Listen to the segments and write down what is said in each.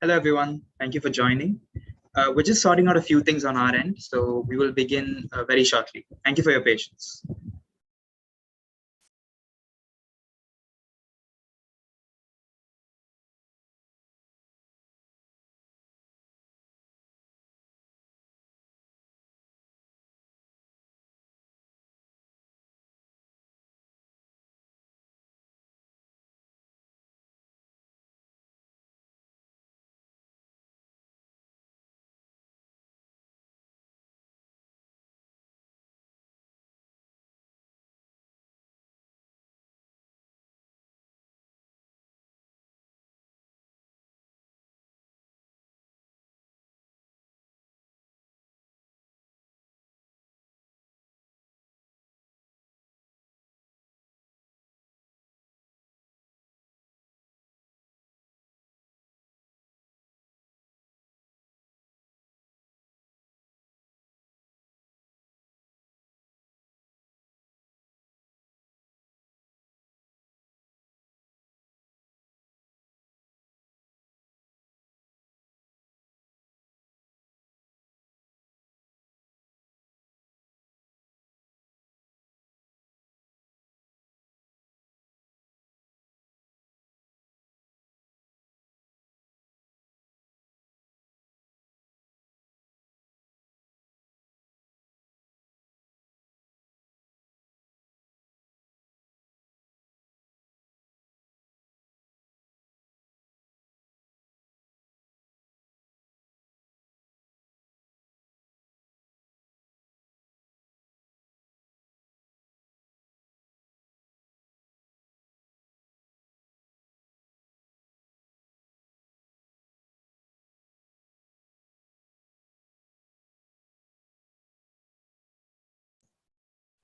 Hello, everyone. Thank you for joining. We're just sorting out a few things on our end, so we will begin very shortly. Thank you for your patience.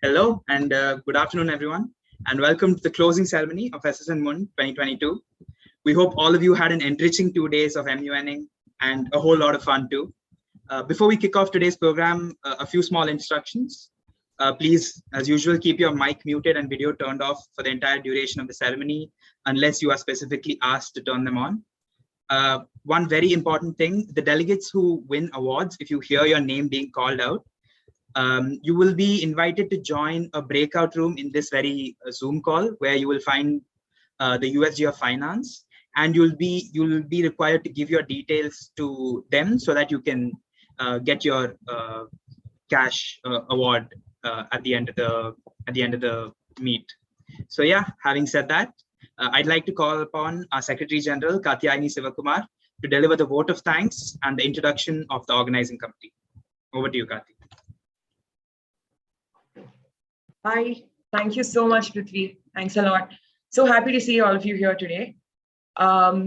Hello, and good afternoon, everyone, and welcome to the closing ceremony of SSNMUN 2022. We hope all of you had an enriching 2 days of MUNing and a whole lot of fun too. Before we kick off today's program, a few small instructions. Please, as usual, keep your mic muted and video turned off for the entire duration of the ceremony, unless you are specifically asked to turn them on. One very important thing, the delegates who win awards, if you hear your name being called out, you will be invited to join a breakout room in this very Zoom call where you will find the USG of Finance, and you'll be required to give your details to them so that you can get your cash award at the end of the meet. So yeah, having said that, I'd like to call upon our Secretary General Katyayani Sivakumar to deliver the vote of thanks and the introduction of the organizing committee. Over to you, Kathy. Hi, thank you so much, Prithvi. Thanks a lot. So happy to see all of you here today. All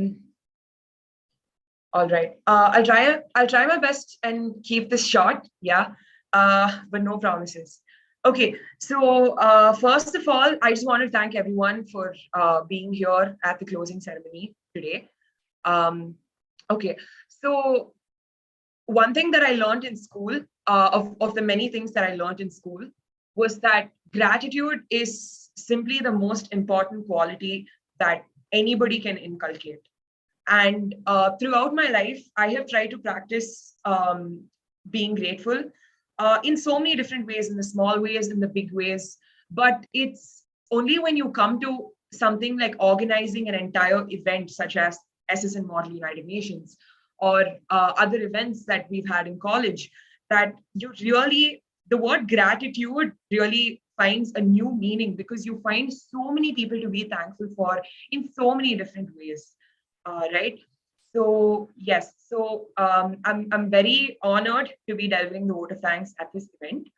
right, I'll try my best and keep this short, yeah, but no promises. Okay, so first of all, I just want to thank everyone for being here at the closing ceremony today. Okay, so one thing that I learned in school, of the many things that I learned in school, was that gratitude is simply the most important quality that anybody can inculcate. And throughout my life, I have tried to practice being grateful in so many different ways, in the small ways, in the big ways. But it's only when you come to something like organizing an entire event, such as SSN Model United Nations, or other events that we've had in college, that you really, the word gratitude really finds a new meaning, because you find so many people to be thankful for in so many different ways, right? So yes, so I'm very honored to be delivering the vote of thanks at this event.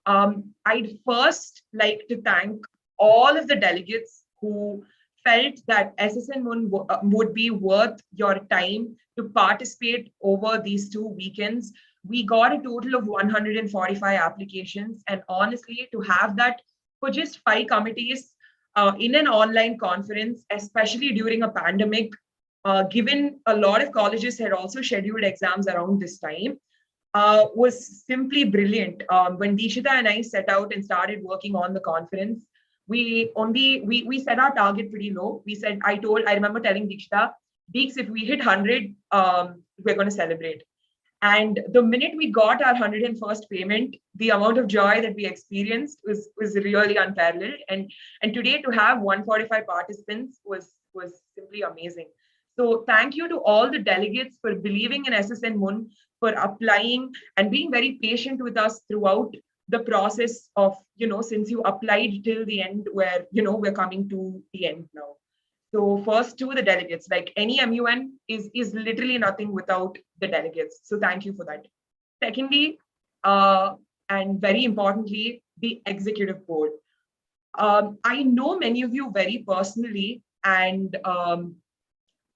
I'd first like to thank all of the delegates who felt that SSNMUN would be worth your time to participate over these 2 weekends. We got a total of 145 applications, and honestly, to have that for just 5 committees in an online conference, especially during a pandemic, given a lot of colleges had also scheduled exams around this time, was simply brilliant. When Dishita and I set out and started working on the conference, we set our target pretty low. I remember telling Dikshita, Deeks, if we hit 100, we're going to celebrate. And the minute we got our 101st payment, the amount of joy that we experienced was really unparalleled. And today to have 145 participants was simply amazing. So thank you to all the delegates for believing in SSNMUN, for applying and being very patient with us throughout the process of, since you applied till the end, where, we're coming to the end now. So first to the delegates, like any MUN is literally nothing without the delegates. So thank you for that. Secondly, and very importantly, the executive board. I know many of you very personally, and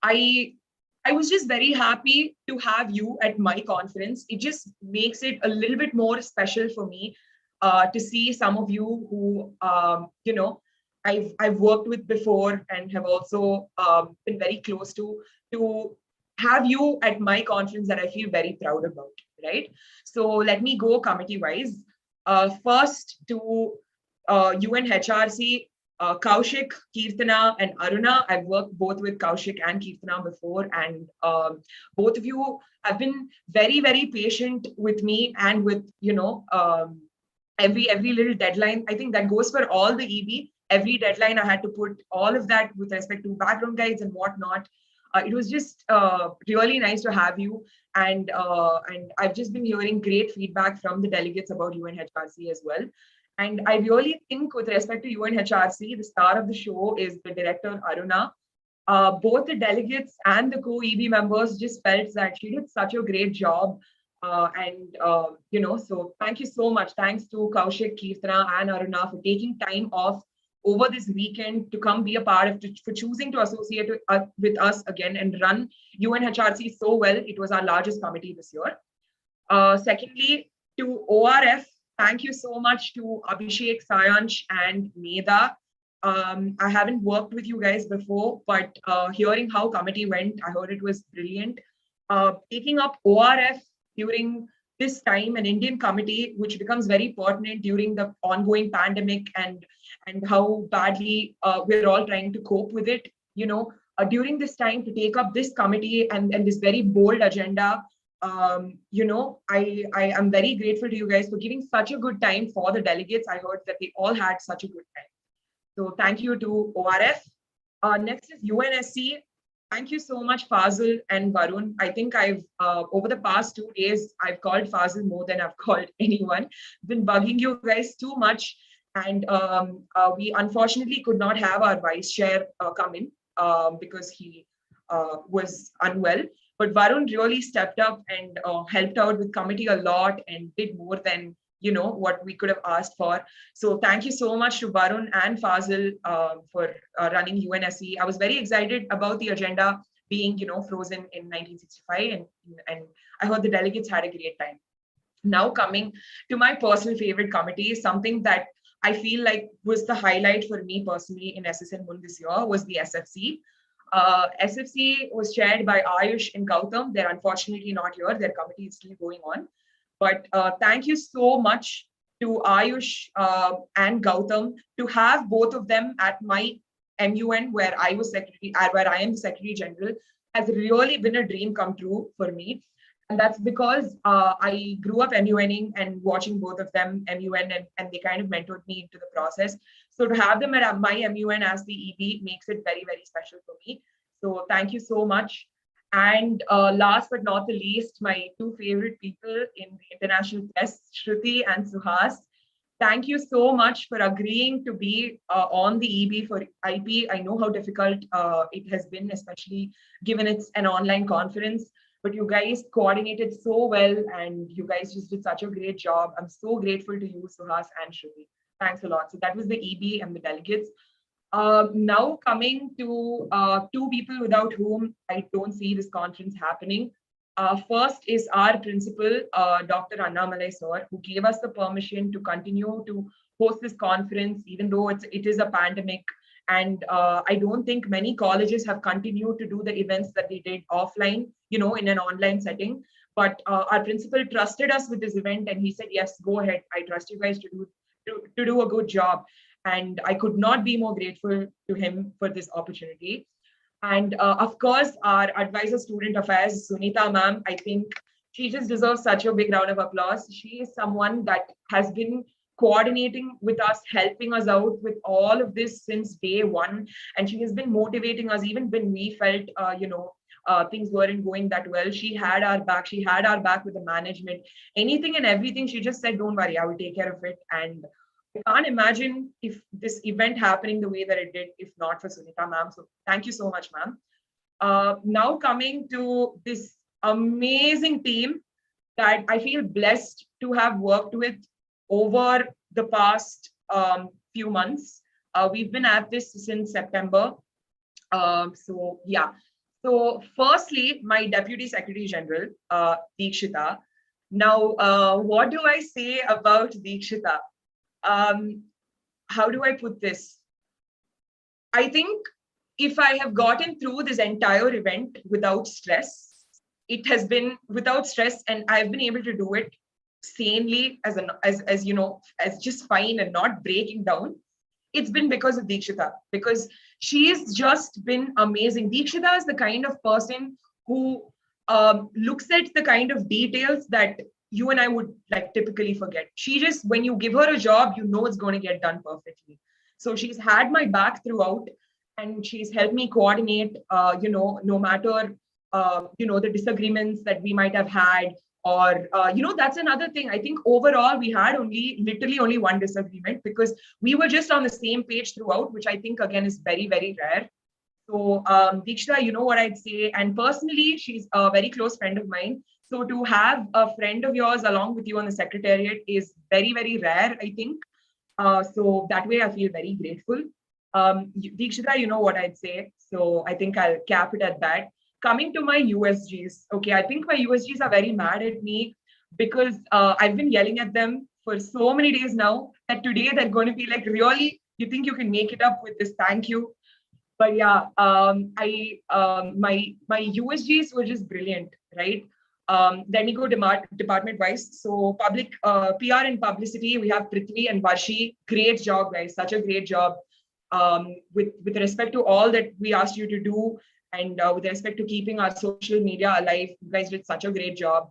I was just very happy to have you at my conference. It just makes it a little bit more special for me to see some of you who, I've worked with before and have also been very close to have you at my conference that I feel very proud about, right? So let me go committee-wise. First to UNHRC, Kaushik, Kirtana, and Aruna. I've worked both with Kaushik and Kirtana before, and both of you have been very, very patient with me and with, every little deadline. I think that goes for all the EB. Every deadline I had to put all of that with respect to background guides and whatnot. It was just really nice to have you, and I've just been hearing great feedback from the delegates about UNHRC as well. And I really think with respect to UNHRC, the star of the show is the director, Aruna. Both the delegates and the co-EB members just felt that she did such a great job. So thank you so much. Thanks to Kaushik, Kirtana, and Aruna for taking time off over this weekend to come be a part of, for choosing to associate with us again and run UNHRC so well. It was our largest committee this year. Secondly, to ORF, thank you so much to Abhishek, Sayansh, and Meda. I haven't worked with you guys before, but hearing how committee went, I heard it was brilliant. Taking up ORF during this time, an Indian committee, which becomes very pertinent during the ongoing pandemic and how badly we're all trying to cope with it. During this time to take up this committee and this very bold agenda, I am very grateful to you guys for giving such a good time for the delegates. I heard that they all had such a good time. So thank you to ORF. Next is UNSC. Thank you so much, Fazil and Varun. I think I've, over the past 2 days, I've called Fazil more than I've called anyone. Been bugging you guys too much. And we unfortunately could not have our vice chair come in because he was unwell. But Varun really stepped up and helped out with committee a lot and did more than what we could have asked for. So thank you so much to Varun and Fazil for running UNSC. I was very excited about the agenda being frozen in 1965, and I heard the delegates had a great time. Now coming to my personal favorite committee, something that I feel like was the highlight for me personally in SSNMUN this year was the SFC. SFC was chaired by Ayush and Gautam. They're unfortunately not here. Their committee is still going on. But thank you so much to Ayush and Gautam to have both of them at my MUN, where I was secretary, where I am the Secretary General, has really been a dream come true for me. And that's because I grew up MUNing and watching both of them MUN, and they kind of mentored me into the process. So to have them at my MUN as the EB makes it very, very special for me. So thank you so much. And last but not the least, my two favorite people in the international press, Shruti and Suhas. Thank you so much for agreeing to be on the EB for IP. I know how difficult it has been, especially given it's an online conference, but you guys coordinated so well and you guys just did such a great job. I'm so grateful to you, Suhas and Shruti. Thanks a lot. So that was the EB and the delegates. Now coming to two people without whom I don't see this conference happening. First is our principal, Dr. Annamalai sir, who gave us the permission to continue to host this conference, even though it is a pandemic. And I don't think many colleges have continued to do the events that they did offline, in an online setting. But our principal trusted us with this event and he said, yes, go ahead. I trust you guys to do a good job. And I could not be more grateful to him for this opportunity. And of course, our advisor student affairs, Sunita ma'am, I think she just deserves such a big round of applause. She is someone that has been coordinating with us, helping us out with all of this since day one. And she has been motivating us even when we felt, things weren't going that well. She had our back. She had our back with the management. Anything and everything, she just said, don't worry, I will take care of it. And I can't imagine if this event happening the way that it did, if not for Sunita ma'am. So thank you so much, ma'am. Now coming to this amazing team that I feel blessed to have worked with over the past few months. We've been at this since September. So yeah. So firstly, my Deputy Secretary General, Deekshita. Now, what do I say about Deekshita? How do I put this? I think if I have gotten through this entire event without stress, it has been without stress, and I've been able to do it sanely as you know, as just fine and not breaking down. It's been because of Deekshita, because she's just been amazing. Deekshita is the kind of person who looks at the kind of details that you and I would like typically forget. She just, when you give her a job, you know it's going to get done perfectly. So she's had my back throughout, and she's helped me coordinate, no matter, the disagreements that we might have had, or that's another thing. I think overall we had literally only one disagreement, because we were just on the same page throughout, which I think again is very, very rare. So Deekshita, you know what I'd say, and personally she's a very close friend of mine. So to have a friend of yours along with you on the secretariat is very, very rare, I think. So that way I feel very grateful. Deekshita, you know what I'd say, so I think I'll cap it at that. Coming to my USGs, okay, I think my USGs are very mad at me because I've been yelling at them for so many days now that today they're going to be like, really, you think you can make it up with this thank you? But yeah, my USGs were just brilliant, right? Let me go department wise. So public PR and publicity, we have Prithvi and Varshi. Great job, guys, such a great job. With respect to all that we asked you to do, and with respect to keeping our social media alive, you guys did such a great job.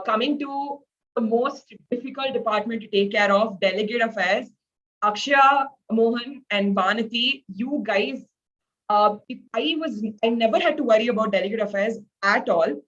Coming to the most difficult department to take care of, delegate affairs, Akshaya, Mohan, and Vanati, you guys, I never had to worry about delegate affairs at all,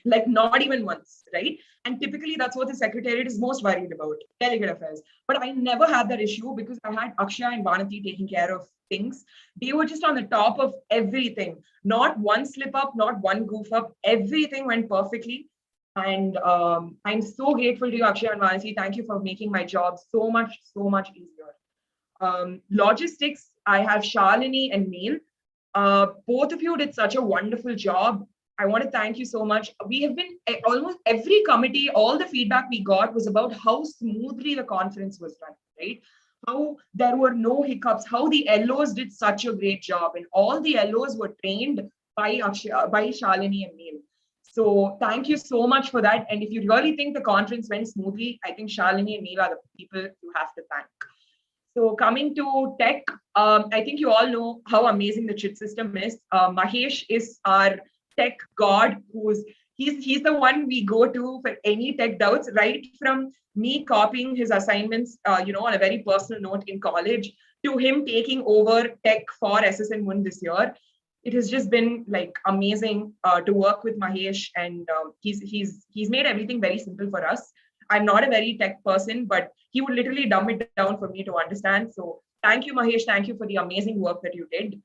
like not even once, right? And typically that's what the secretariat is most worried about, delegate affairs. But I never had that issue because I had Akshaya and Vanati taking care of things. They were just on the top of everything. Not one slip up, not one goof up. Everything went perfectly. And I'm so grateful to you, Akshaya and Vanati. Thank you for making my job so much easier. Logistics, I have Shalini and Neil. Both of you did such a wonderful job. I want to thank you so much. We have been almost every committee, all the feedback we got was about how smoothly the conference was run, right? How there were no hiccups, how the LOs did such a great job, and all the LOs were trained by Shalini and Neil. So thank you so much for that. And if you really think the conference went smoothly, I think Shalini and Neil are the people you have to thank. So coming to tech, I think you all know how amazing the chit system is. Mahesh is our tech god, he's the one we go to for any tech doubts, right from me copying his assignments, on a very personal note in college, to him taking over tech for SSNMUN this year. It has just been like amazing to work with Mahesh, and he's made everything very simple for us. I'm not a very tech person, but he would literally dumb it down for me to understand. So thank you, Mahesh. Thank you for the amazing work that you did.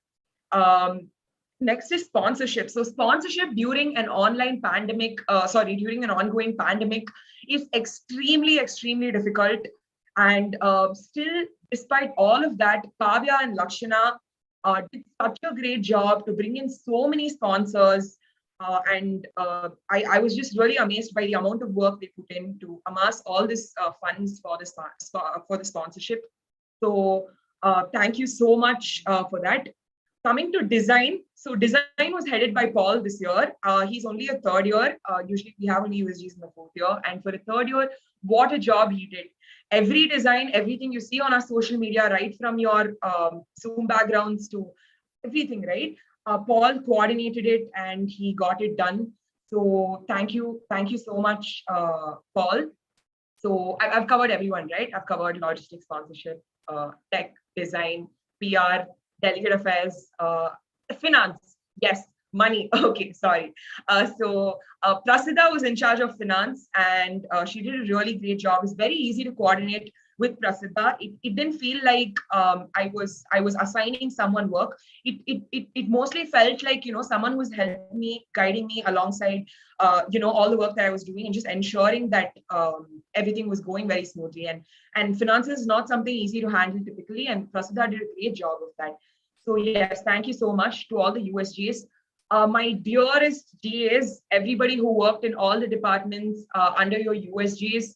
Next is sponsorship. So sponsorship during an online pandemic, during an ongoing pandemic is extremely, extremely difficult. And still, despite all of that, Kavya and Lakshana did such a great job to bring in so many sponsors. I was just really amazed by the amount of work they put in to amass all this funds for the sponsorship. So thank you so much for that. Coming to design, so design was headed by Paul this year. He's only a third year. Usually we have only USGs in the fourth year. And for a third year, what a job he did. Every design, everything you see on our social media, right from your Zoom backgrounds to everything, right? Paul coordinated it and he got it done. So thank you so much, Paul. So I've covered everyone, right? I've covered logistics, sponsorship, tech, design, PR, delegate affairs, finance. Yes, money. Okay, sorry. Prasida was in charge of finance, and she did a really great job. It's very easy to coordinate with Prasida. It didn't feel like I was assigning someone work. It mostly felt like someone who's helping me, guiding me alongside all the work that I was doing and just ensuring that everything was going very smoothly. And finance is not something easy to handle typically, and Prasida did a great job of that. So yes, thank you so much to all the USGs. My dearest GAs, everybody who worked in all the departments under your USGs,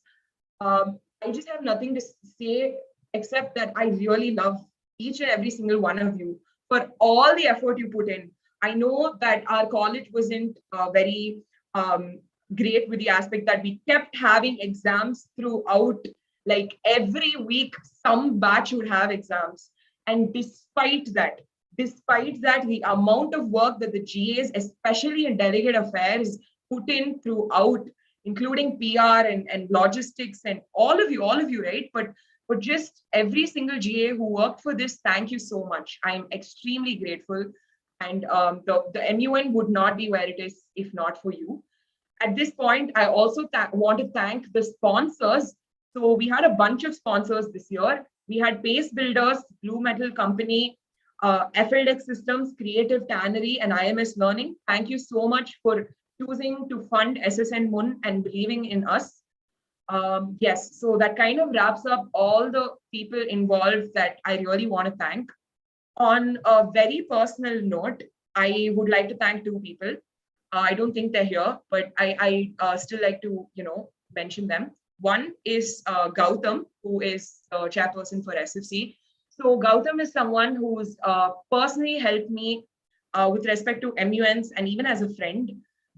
I just have nothing to say except that I really love each and every single one of you for all the effort you put in. I know that our college wasn't very great with the aspect that we kept having exams throughout, like every week, some batch would have exams. And despite that, the amount of work that the GAs, especially in delegate affairs, put in throughout, including PR and logistics and all of you, right? But just every single GA who worked for this, thank you so much. I'm extremely grateful. And the MUN would not be where it is if not for you. At this point, I also want to thank the sponsors. So we had a bunch of sponsors this year. We had Pace Builders, Blue Metal Company, FLDEX Systems, Creative Tannery, and IMS Learning. Thank you so much for choosing to fund SSNMUN and believing in us. Yes, so that kind of wraps up all the people involved that I really want to thank. On a very personal note, I would like to thank two people. I don't think they're here, but I still like to, mention them. One is Gautam, who is the chairperson for SFC. So Gautam is someone who's personally helped me with respect to MUNs and even as a friend.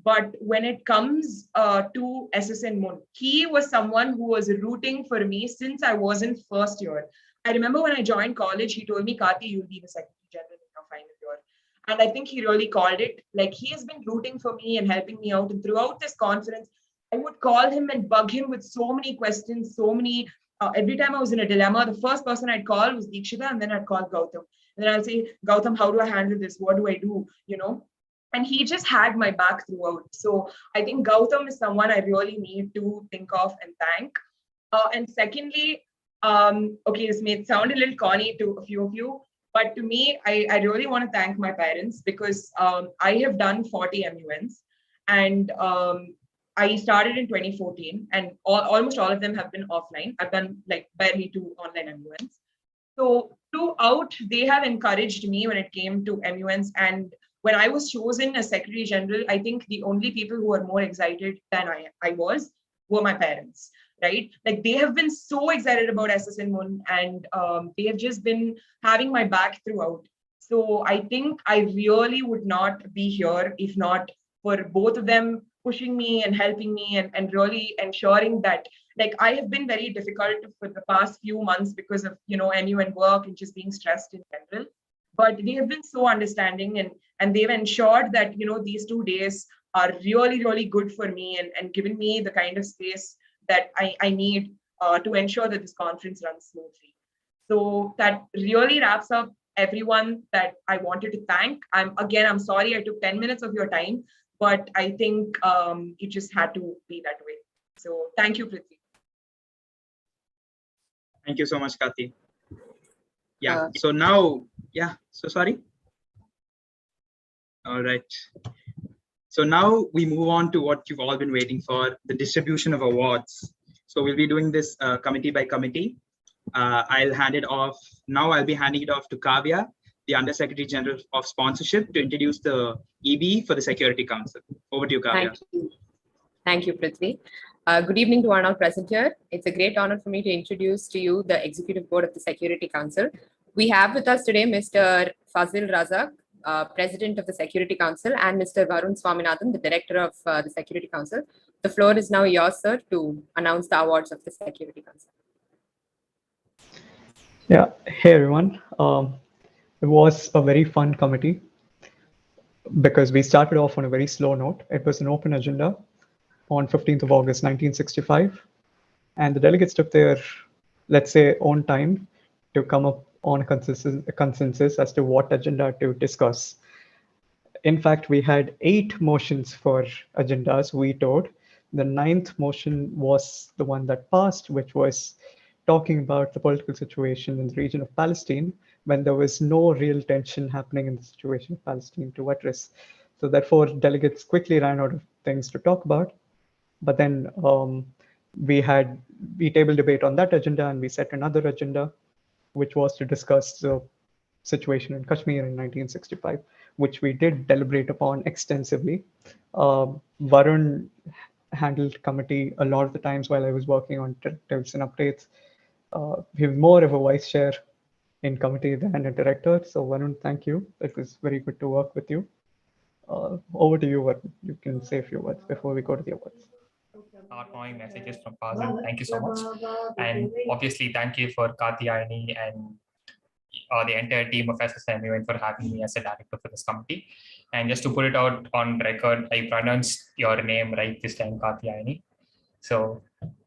But when it comes to SSNMUN, he was someone who was rooting for me since I was in first year. I remember when I joined college, he told me, Kati, you'll be the Secretary General in your final year. And I think he really called it. Like, he has been rooting for me and helping me out. And throughout this conference, I would call him and bug him with so many questions, so many. Every time I was in a dilemma, the first person I'd call was Deekshita, and then I'd call Gautam. And then I'd say, Gautam, how do I handle this? What do I do? And he just had my back throughout. So I think Gautam is someone I really need to think of and thank. And secondly, okay, this may sound a little corny to a few of you, but to me, I really want to thank my parents because I have done 40 MUNs, and I started in 2014, and almost all of them have been offline. I've done like barely 2 online MUNs. So throughout, they have encouraged me when it came to MUNs. And when I was chosen as Secretary General, I think the only people who were more excited than I was were my parents, right? Like, they have been so excited about SSNMUN, and they have just been having my back throughout. So I think I really would not be here if not for both of them pushing me and helping me and really ensuring that, like, I have been very difficult for the past few months because of, MUN work and just being stressed in general. But they have been so understanding, and they've ensured that, these 2 days are really, really good for me and given me the kind of space that I need to ensure that this conference runs smoothly. So that really wraps up everyone that I wanted to thank. I'm sorry I took 10 minutes of your time, but I think it just had to be that way. So thank you, Prithvi. Thank you so much, Kati. Yeah, so now, so sorry. All right. So now we move on to what you've all been waiting for, the distribution of awards. So we'll be doing this committee by committee. I'll hand it off. Now I'll be handing it off to Kavya, the Undersecretary General of Sponsorship, to introduce the EB for the Security Council. Over to you, Kavya. Thank you, Prithvi. Good evening to one all present here. It's a great honor for me to introduce to you the Executive Board of the Security Council. We have with us today Mr. Fazil Razak, President of the Security Council, and Mr. Varun Swaminathan, the Director of the Security Council. The floor is now yours, sir, to announce the awards of the Security Council. Yeah, hey everyone. It was a very fun committee. because we started off on a very slow note. It was an open agenda on 15th of August, 1965. And the delegates took their, let's say, own time to come up on a consensus as to what agenda to discuss. In fact, we had 8 motions for agendas vetoed. The 9th motion was the one that passed, which was talking about the political situation in the region of Palestine when there was no real tension happening in the situation of Palestine to address. So therefore, delegates quickly ran out of things to talk about. But then we tabled debate on that agenda, and we set another agenda, which was to discuss the situation in Kashmir in 1965, which we did deliberate upon extensively. Varun handled committee a lot of the times while I was working on directives and updates. He was more of a vice chair in committee than a director. So Varun, thank you. It was very good to work with you. Over to you, Varun. You can say a few words before we go to the awards. Heartwarming messages from Fazil. Thank you so much. And obviously, thank you for Katyayani and the entire team of SSNMUN for having me as a director for this committee. And just to put it out on record, I pronounced your name right this time, Katyayani. So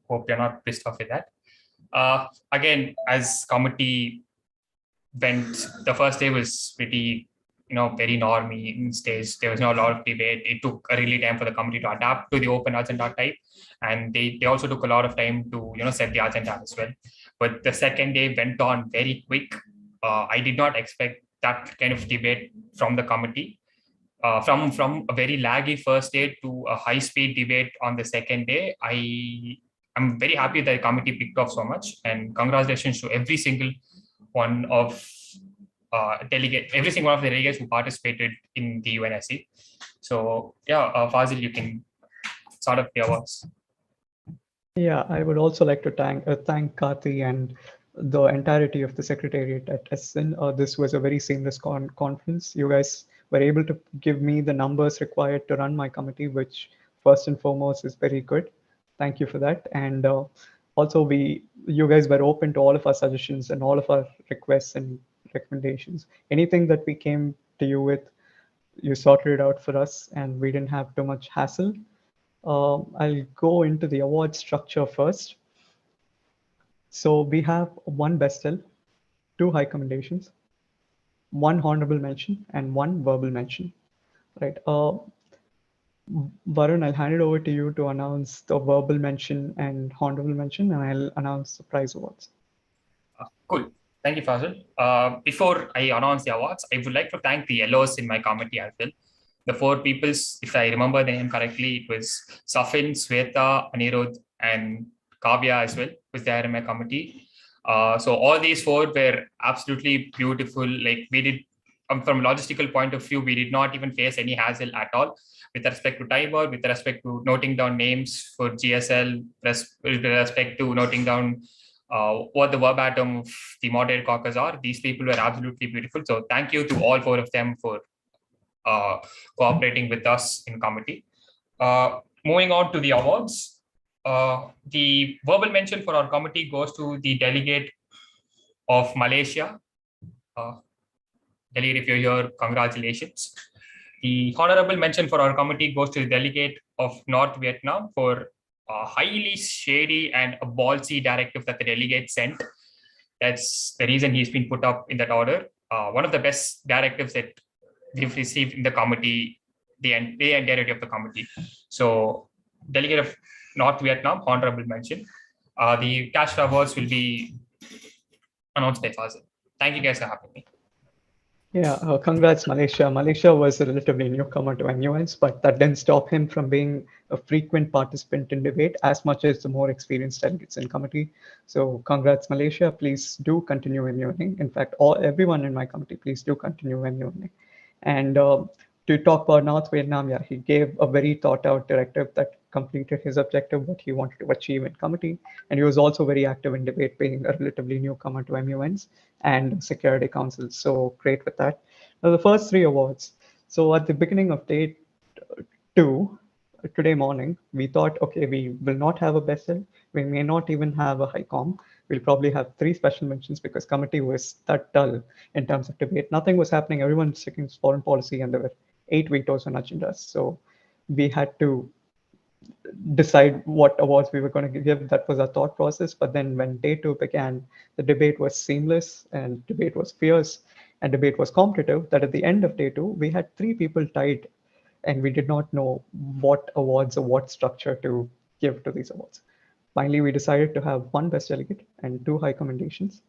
hope you're not pissed off with that. Again, as committee went, the first day was pretty, very normy stage. There was not a lot of debate. It took a really time for the committee to adapt to the open agenda type. And they also took a lot of time to, set the agenda as well. But the second day went on very quick. I did not expect that kind of debate from the committee. From a very laggy first day to a high-speed debate on the second day, I'm very happy that the committee picked off so much. And congratulations to every single one of every single one of the delegates who participated in the UNSC. So yeah, Fazil, you can start up the awards. Yeah, I would also like to thank Karthi and the entirety of the secretariat at SSN. This was a very seamless conference. You guys were able to give me the numbers required to run my committee, which first and foremost is very good. Thank you for that. And also, you guys were open to all of our suggestions and all of our requests and recommendations. Anything that we came to you with, you sorted it out for us, and we didn't have too much hassle. I'll go into the award structure first. So we have 1 bestel, 2 high commendations, 1 honorable mention, and 1 verbal mention. Right. Varun, I'll hand it over to you to announce the verbal mention and honorable mention, and I'll announce the prize awards. Cool. Thank you, Fazil. Before I announce the awards, I would like to thank the yellows in my committee as well. The 4 peoples, if I remember the name correctly, it was Safin, Sweta, Anirudh, and Kavya as well, was there in my committee. So all these 4 were absolutely beautiful. Like we did, from a logistical point of view, we did not even face any hassle at all with respect to timer, with respect to noting down names for GSL, with respect to noting down what the verbatim of the moderated caucus are. These people were absolutely beautiful. So thank you to all 4 of them for cooperating with us in committee. Moving on to the awards. The verbal mention for our committee goes to the delegate of Malaysia. Delegate, if you're here, congratulations. The honorable mention for our committee goes to the delegate of North Vietnam for a highly shady and a ballsy directive that the delegate sent. That's the reason he's been put up in that order. One of the best directives that we've received in the committee, the entirety of the committee. So, delegate of North Vietnam, honorable mention. The cash awards will be announced by Fazil. Thank you guys for having me. Yeah, congrats, Malaysia. Malaysia was a relatively newcomer to MUNs, but that didn't stop him from being a frequent participant in debate as much as the more experienced delegates in committee. So congrats, Malaysia. Please do continue MUNing. In fact, everyone in my committee, please do continue MUNing. And to talk about North Vietnam, yeah, he gave a very thought out directive that completed his objective, what he wanted to achieve in committee. And he was also very active in debate, being a relatively newcomer to MUNs and Security Council. So great with that. Now, the first 3 awards. So at the beginning of day 2, today morning, we thought, okay, we will not have a bestel. We may not even have a high com. We'll probably have 3 special mentions because committee was that dull in terms of debate. Nothing was happening. Everyone was checking foreign policy, and there were 8 vetoes on agendas. So we had to decide what awards we were going to give. That was our thought process. But then when day 2 began, the debate was seamless and debate was fierce and debate was competitive, that at the end of day 2, we had 3 people tied and we did not know what awards or what structure to give to these awards. Finally, we decided to have 1 best delegate and 2 high commendations.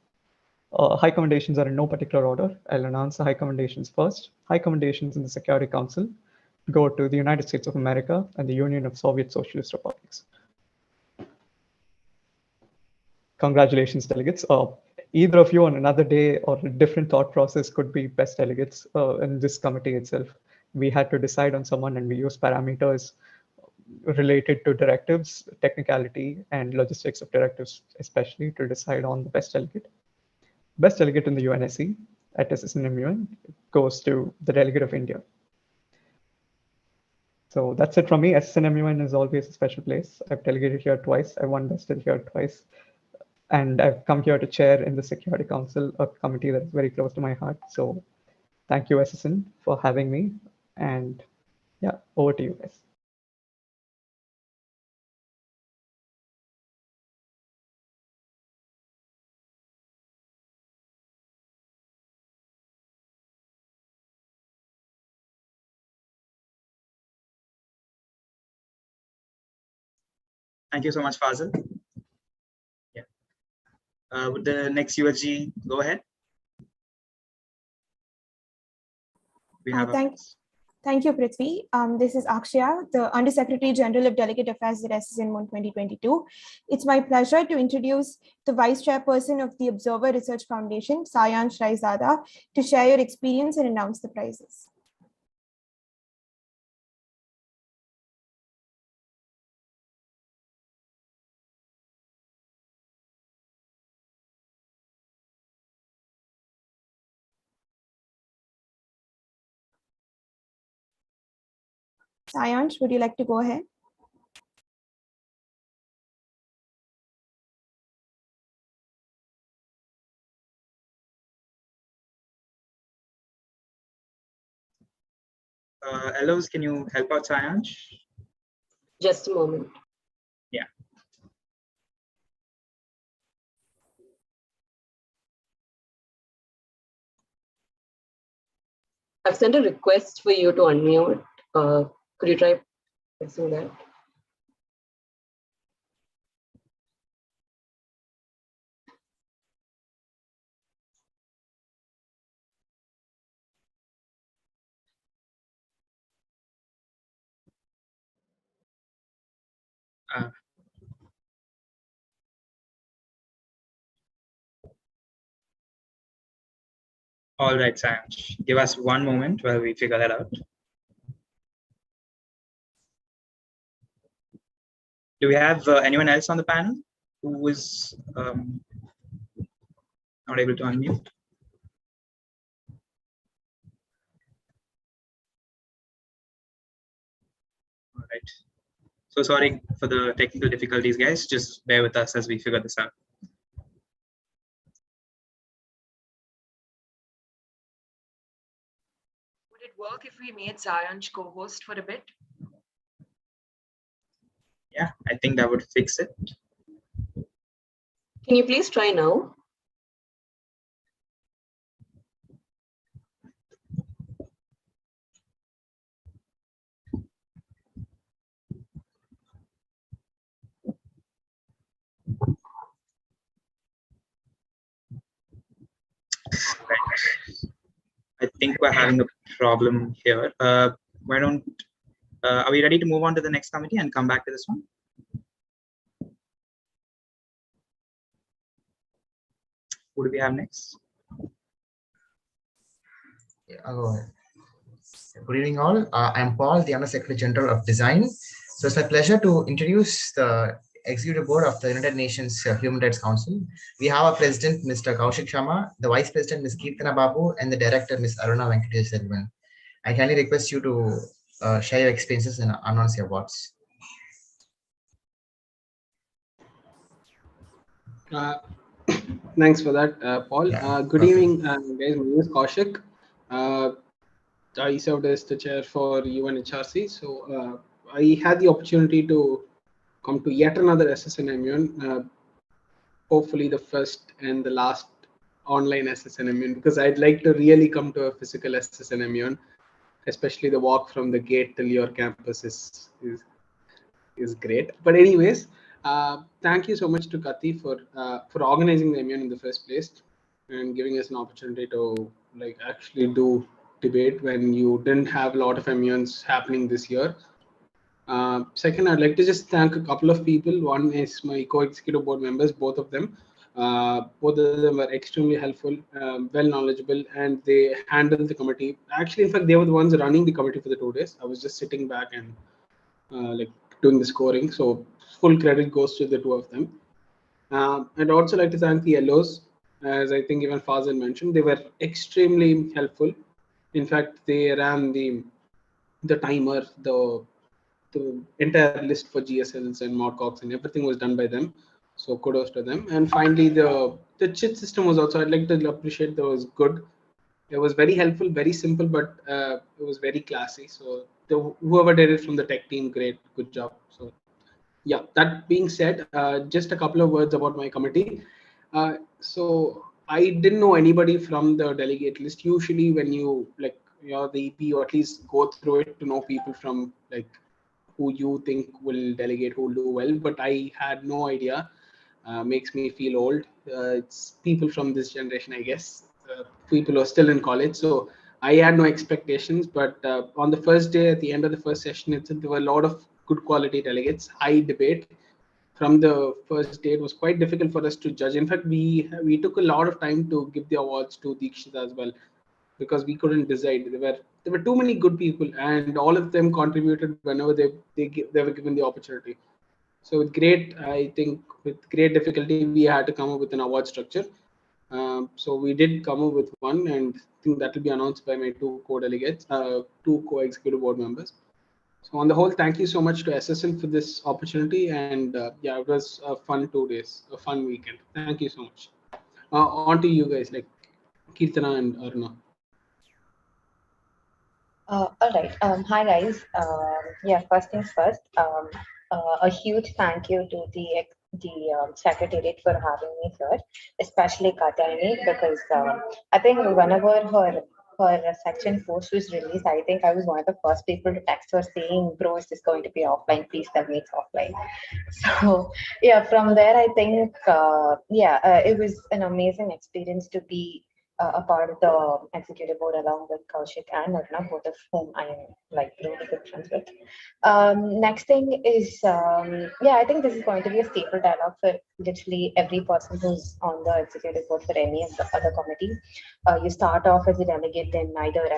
High commendations are in no particular order. I'll announce the high commendations first. High commendations in the Security Council go to the United States of America and the Union of Soviet Socialist Republics. Congratulations, delegates. Either of you on another day or a different thought process could be best delegates in this committee itself. We had to decide on someone and we used parameters related to directives, technicality, and logistics of directives, especially to decide on the best delegate. Best delegate in the UNSC at SSNMUN goes to the delegate of India. So that's it from me. SSNMUN is always a special place. I've delegated here twice. I won best delegate here twice. And I've come here to chair in the Security Council, a committee that is very close to my heart. So thank you, SSN, for having me. And yeah, over to you guys. Thank you so much, Fazil. Yeah. Would the next USG go ahead? We have Thank you, Prithvi. This is Akshaya, the Undersecretary General of Delegate Affairs at SSNMUN 2022. It's my pleasure to introduce the Vice Chairperson of the Observer Research Foundation, Sayansh Raizada, to share your experience and announce the prizes. Sayansh, would you like to go ahead? Elos, can you help out Sayansh? Just a moment. Yeah. I've sent a request for you to unmute. Could you try pressing that? All right, Sayansh. Give us one moment while we figure that out. Do we have anyone else on the panel who is not able to unmute? All right. So sorry for the technical difficulties, guys. Just bear with us as we figure this out. Would it work if we made Sayansh co-host for a bit? Yeah, I think that would fix it. Can you please try now? I think we're having a problem here. Why don't, are we ready to move on to the next committee and come back to this one? What do we have next? Yeah, I'll go ahead. Good evening, all. I'm Paul, the Under Secretary General of Design. So it's my pleasure to introduce the Executive Board of the United Nations Human Rights Council. We have our President, Mr. Kaushik Sharma, the Vice President, Ms. Keerthana Babu, and the Director, Ms. Aruna Venkatesh. I kindly request you to share your experiences and announce your awards. Thanks for that, Paul. Yeah, Good evening, guys. My name is Kaushik. I served as the chair for UNHRC. So I had the opportunity to come to yet another SSNMUN, hopefully the first and the last online SSNMUN, because I'd like to really come to a physical SSNMUN, especially the walk from the gate till your campus is great. But anyways, thank you so much to Kati for organizing the MUN in the first place and giving us an opportunity to like actually do debate when you didn't have a lot of MUNs happening this year. Second, I'd like to just thank a couple of people. One is my co-executive board members, both of them. Both of them were extremely helpful, well knowledgeable, and they handled the committee. Actually, in fact, they were the ones running the committee for the 2 days. I was just sitting back and like doing the scoring. So full credit goes to the two of them. I'd also like to thank the LOs, as I think even Fazil mentioned, they were extremely helpful. In fact, they ran the timer, the entire list for GSLs and modcocs and everything was done by them. So kudos to them. And finally, the chit system was also, I'd like to appreciate that was good. It was very helpful, very simple, but it was very classy. So whoever did it from the tech team, great, good job. So yeah, that being said, just a couple of words about my committee. So I didn't know anybody from the delegate list. Usually when you're the EP, or at least go through it to know people from like who you think will delegate, who will do well, but I had no idea. Makes me feel old. It's people from this generation, I guess. People who are still in college. So I had no expectations, but on the first day, at the end of the first session, there were a lot of good quality delegates, high debate. From the first day, it was quite difficult for us to judge. In fact, we took a lot of time to give the awards to Deekshita as well, because we couldn't decide. There were too many good people, and all of them contributed whenever they were given the opportunity. So with great difficulty, we had to come up with an award structure. So we did come up with one, and I think that will be announced by my two co-delegates, two co-executive board members. So on the whole, thank you so much to SSN for this opportunity, and yeah, it was a fun 2 days, a fun weekend. Thank you so much. On to you guys, like Kirtana and Aruna. All right. Hi, guys. Yeah, first things first. A huge thank you to the secretariat for having me here, especially Katyayani, because I think whenever her section post was released, I think I was one of the first people to text her saying, "Bro, is this going to be offline? Please tell me it's offline." So yeah, from there, I think it was an amazing experience to be a part of the executive board along with Kaushik and Aruna, both of whom I am like really good friends with. Next thing is, I think this is going to be a staple dialogue for literally every person who's on the executive board for any of the other committees. You start off as a delegate in either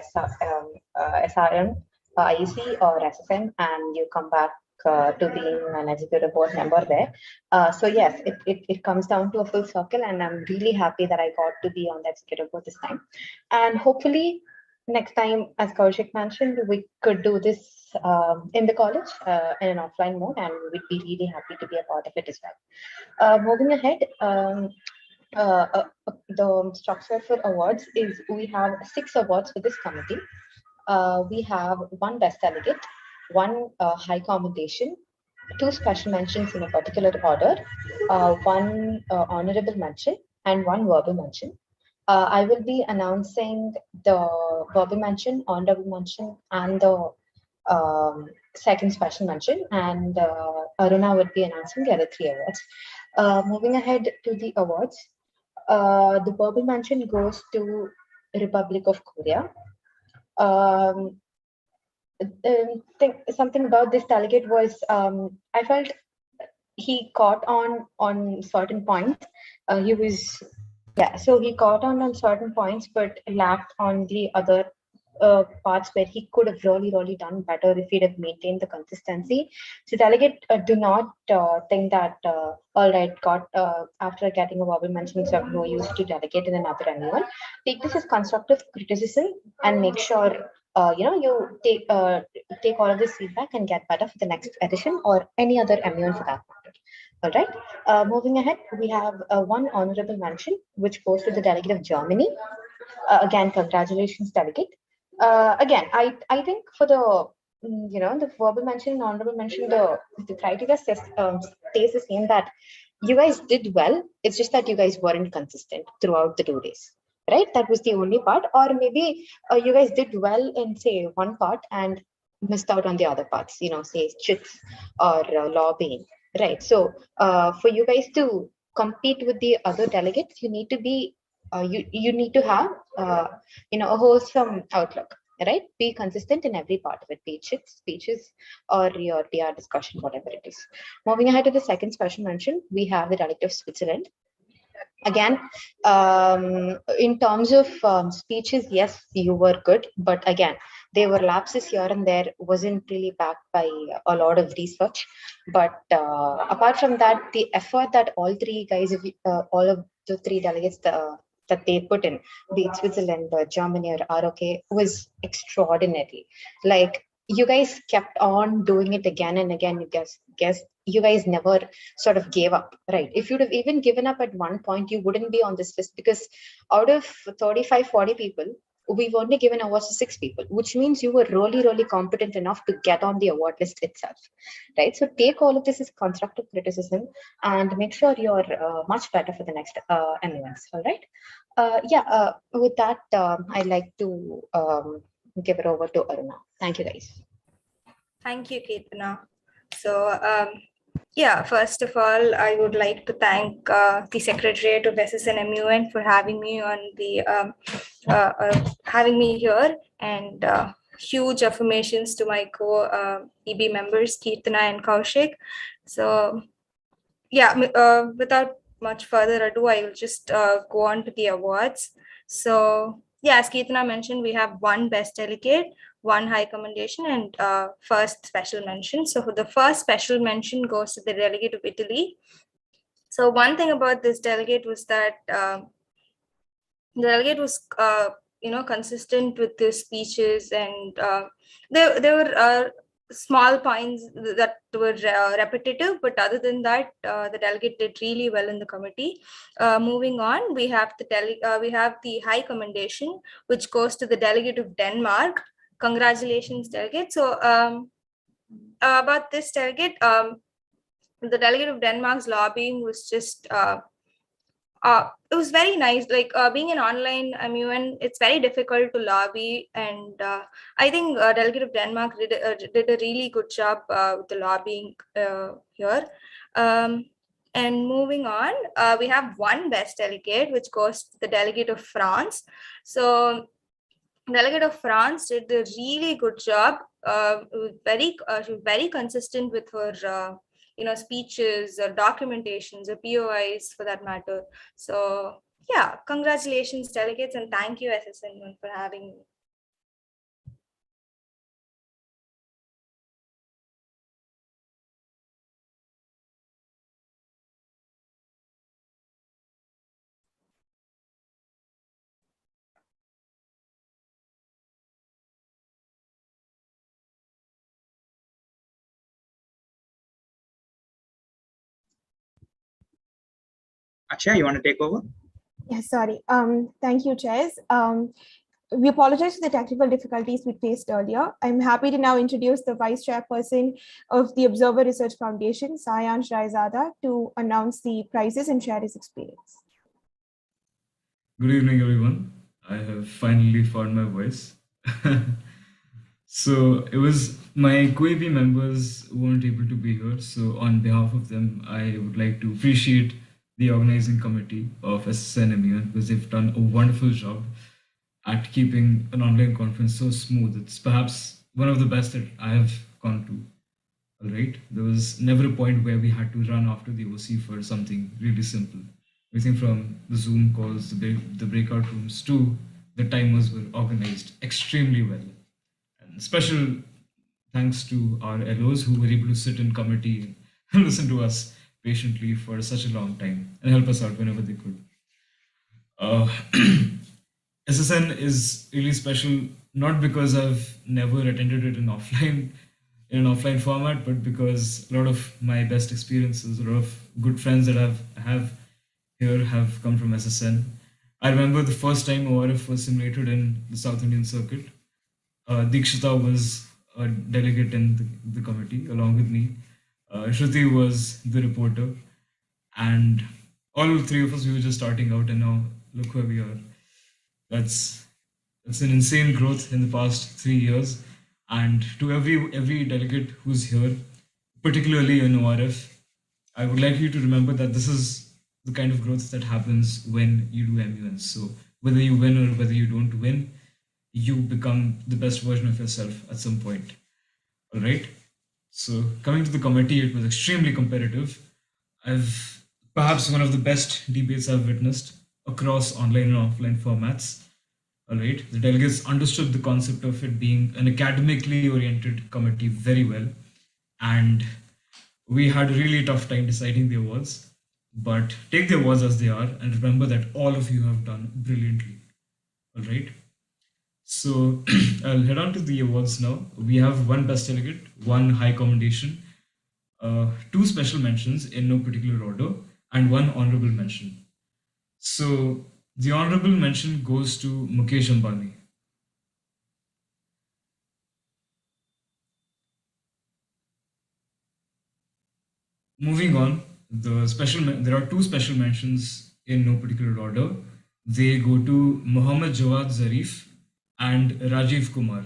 SRM, IEC or SSN, and you come back to being an executive board member there. So yes, it comes down to a full circle, and I'm really happy that I got to be on the executive board this time. And hopefully next time, as Kaushik mentioned, we could do this in the college in an offline mode, and we'd be really happy to be a part of it as well. Moving ahead, the structure for awards is we have 6 awards for this committee. We have 1 best delegate, 1 high commendation, 2 special mentions in a particular order, 1 honorable mention, and 1 verbal mention. I will be announcing the verbal mention, honorable mention, and the second special mention, and Aruna would be announcing the other 3 awards. Moving ahead to the awards, the verbal mention goes to Republic of Korea. Something about this delegate was I felt he caught on certain points. So he caught on certain points, but lacked on the other parts where he could have really done better if he'd have maintained the consistency. So delegate, do not think that all right, after getting a verbal mention, so no use to delegate in another anyone. Take this as constructive criticism and make sure you take all of this feedback and get better for the next edition or any other MUN for that matter. All right. Moving ahead, we have 1 honorable mention, which goes to the delegate of Germany. Again, congratulations, delegate. Again, I think for the the verbal mention and honorable mention, the criteria stays the same, that you guys did well. It's just that you guys weren't consistent throughout the 2 days, right? That was the only part. Or maybe you guys did well in, say, one part and missed out on the other parts, say chits or lobbying, right? So for you guys to compete with the other delegates, you need to be you need to have a wholesome outlook, right? Be consistent in every part of it, be it chits, speeches, or your PR discussion, whatever it is. Moving ahead to the second special mention, we have the dialect of Switzerland. Again, in terms of speeches, yes, you were good, but again, there were lapses here and there, wasn't really backed by a lot of research. But apart from that, the effort that all three guys, all of the three delegates, that they put in, be it Switzerland, Germany, or ROK, was extraordinary. Like, you guys kept on doing it again and again. You guess you guys never sort of gave up, right? If you'd have even given up at one point, you wouldn't be on this list, because out of 35-40 people, we've only given awards to 6 people, which means you were really competent enough to get on the award list itself, right? So take all of this as constructive criticism and make sure you're much better for the next MUNs. All right. With that, I'd like to give it over to Aruna. Thank you, guys. Thank you, Ketana. So, first of all, I would like to thank the Secretariat of SSNMUN for having me on the having me here, and huge affirmations to my co-EB members, Kirtana and Kaushik. So, without much further ado, I will just go on to the awards. So, as Kirtana mentioned, we have 1 best delegate, 1 high commendation, and first special mention. So the first special mention goes to the delegate of Italy. So one thing about this delegate was that the delegate was consistent with the speeches, and there were small points that were repetitive, but other than that, the delegate did really well in the committee. Moving on, we have the high commendation, which goes to the delegate of Denmark. Congratulations, delegate. So about this delegate, the delegate of Denmark's lobbying was just it was very nice. Like being an online MUN, it's very difficult to lobby, and I think delegate of Denmark did a really good job with the lobbying here. And moving on, we have 1 best delegate, which goes to the delegate of France. So delegate of France did a really good job. She was very consistent with her speeches or documentations or POIs for that matter. So congratulations, delegates, and thank you, SSNMUN, for having me. Akshay, you want to take over? Yeah, sorry. Thank you, Chairs. We apologize for the technical difficulties we faced earlier. I'm happy to now introduce the Vice Chairperson of the Observer Research Foundation, Sayansh Raizada, to announce the prizes and share his experience. Good evening, everyone. I have finally found my voice. So it was my co-EB members weren't able to be here. So on behalf of them, I would like to appreciate the organizing committee of SSNMUN, because they've done a wonderful job at keeping an online conference so smooth. It's perhaps one of the best that I have gone to. All right. There was never a point where we had to run after the OC for something really simple. Everything from the Zoom calls, the breakout rooms, to the timers were organized extremely well. And special thanks to our LOs who were able to sit in committee and listen to us patiently for such a long time and help us out whenever they could. SSN is really special, not because I've never attended it in an offline format, but because a lot of my best experiences, a lot of good friends that I have here have come from SSN. I remember the first time ORF was simulated in the South Indian circuit. Dikshita was a delegate in the committee along with me. Shruti was the reporter, and all three of us, we were just starting out, and now look where we are. That's an insane growth in the past 3 years. And to every delegate who's here, particularly in ORF, I would like you to remember that this is the kind of growth that happens when you do MUNs. So whether you win or whether you don't win, you become the best version of yourself at some point. All right. So coming to the committee, it was extremely competitive. I've perhaps one of the best debates I've witnessed across online and offline formats. All right. The delegates understood the concept of it being an academically oriented committee very well. And we had a really tough time deciding the awards, but take the awards as they are and remember that all of you have done brilliantly. All right. So I'll head on to the awards now. We have one best delegate, one high commendation, two special mentions in no particular order, and one honorable mention. So the honorable mention goes to Mukesh Ambani. Moving on, there are two special mentions in no particular order. They go to Muhammad Jawad Zarif and Rajiv Kumar.